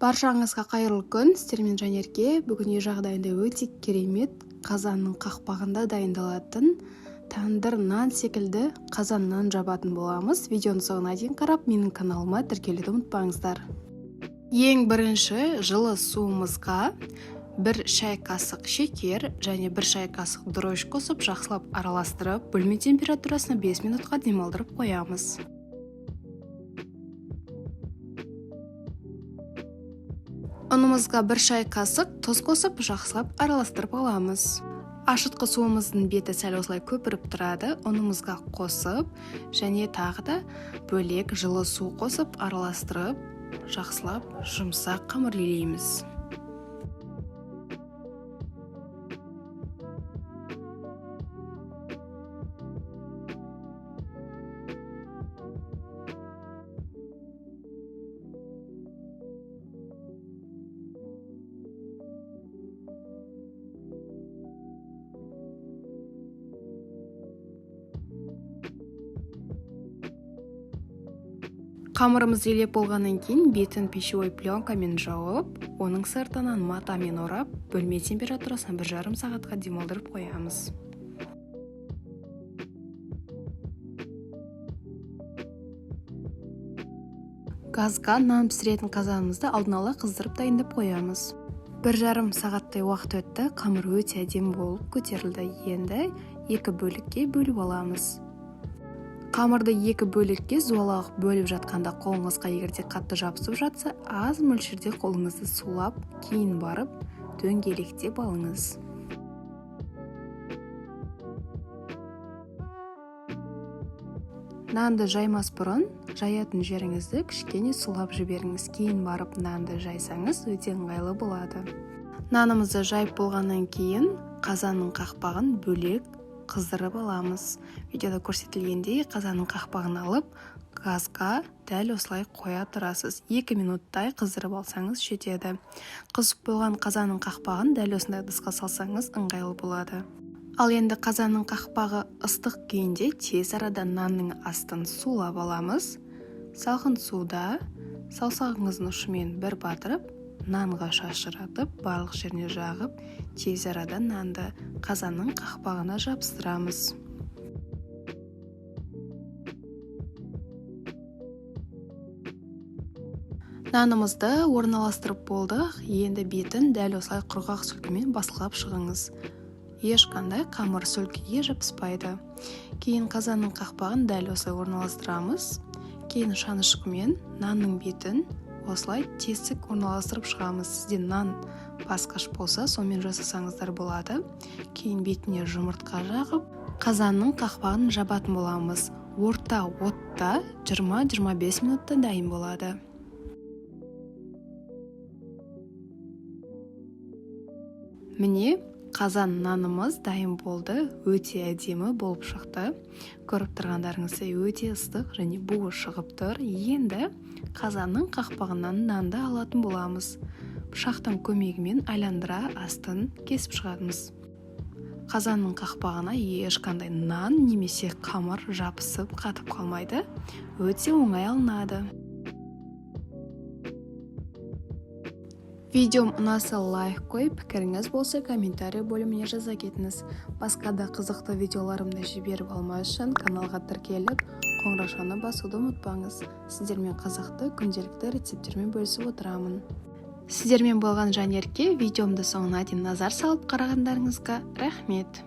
Баршаңызға қайырлы күн, сіздермен Жанерке. Бүгін үй жағдайында өте керемет қазанның қақпағында дайындалатын тандыр нан секілді қазан нан жабатын боламыз. Видеоны соңына дейін қарап, менің каналыма тіркелуді ұмытпаңыздар. Ең бірінші жылы суымызға 1 шай қасық шекер және 1 шай қасық дрожж қосып, жақсылап араластырып, бөлме температурасына 5 минутқа демалдырып қоямыз. Ұнымызға 1 шай қасық тұз қосып, жақсылап араластырып аламыз. Ашытқы суымыздың беті сәл осылай көпіріп тұрады. Ұнымызға қосып, және тағы да бөлек жылы су қосып, араластырып, жақсылап жұмсақ қамыр илейміз. Қамырымыз илеп болғаннан кейін бетін пищевой пленкамен жауып, оның сыртынан матамен орап, бөлме температурасына 1,5 сағатқа демалдырып қоямыз. Газға нан пісіретін қазанымызды алдын ала қыздырып дайындап қоямыз. 1,5 сағаттай уақыт өтті, қамыр өте әдемі болып көтерілді. Енді 2 бөлікке бөліп аламыз. Қамырды 2 бөлікке зуалақ бөліп жатқанда қолыңызға егерде қатты жабысып жатса, аз мөлшерде қолыңызды сулап, кейін барып дөңгелектеп алыңыз. Нанды жаймас бұрын, жаятын жеріңізді кішкене сулап жіберіңіз, кейін барып нанды жайсаңыз өте ыңғайлы болады. Нанымызды жайып болғаннан кейін қазанның қақпағын бөлек қыздырып аламыз. Видеода көрсетілгендей қазанның қақпағын алып, газға дәл осылай қоя тұрасыз. 2 минуттай қыздырып алсаңыз жетеді. Қызып болған қазанның қақпағын дәл осындай ыдысқа салсаңыз ыңғайлы болады. Ал енді қазанның қақпағы ыстық күйінде тез арада нанның астын сулап аламыз. Салқын суда саусағыңыздың ұшымен бір батырып, нанға шашыратып, барлық жеріне жағып, тез арада нанды қазанның қақпағына жабыстырамыз. Нанымызды орналастырып болдық. Енді бетін дәл осылай құрғақ сүлгімен басқылап шығыңыз. Ешқандай қамыр сүлгіге жабыспайды. Кейін қазанның қақпағын дәл осылай орналастырамыз. Кейін шанышқымен нанның бетін осылай тесік орналастырып шығамыз. Сізде нан басқыш болса, сонымен жасасаңыздар болады. Кейін бетіне жұмыртқа жағып, қазанның қақпағын жабатын боламыз. Орта отта 20-25 минутта дайын болады. Міне, қазан нанымыз дайын болды, өте әдемі болып шықты. Көріп тұрғандарыңыздай өте ыстық және буы шығып тұр. Енді қазанның қақпағынан нанды алатын боламыз. Пышақтың көмегімен айландыра астын кесіп шығамыз. Қазанның қақпағына ешқандай нан немесе қамыр жабысып қатып қалмайды. Өте оңай алынады. Видеом ұнаса лайк қойып, пікіріңіз болса комментарий бөліміне жаза кетіңіз. Басқа да қызықты видеоларымды жіберіп алмас үшін каналға тіркеліп, қоңыраушаны басуды ұмытпаңыз. Сіздермен қызықты күнделікті рецептермен бөлісіп отырамын. Сіздермен болған Жанерке. Видеомды соңына дейін назар салып қарағандарыңызға рахмет.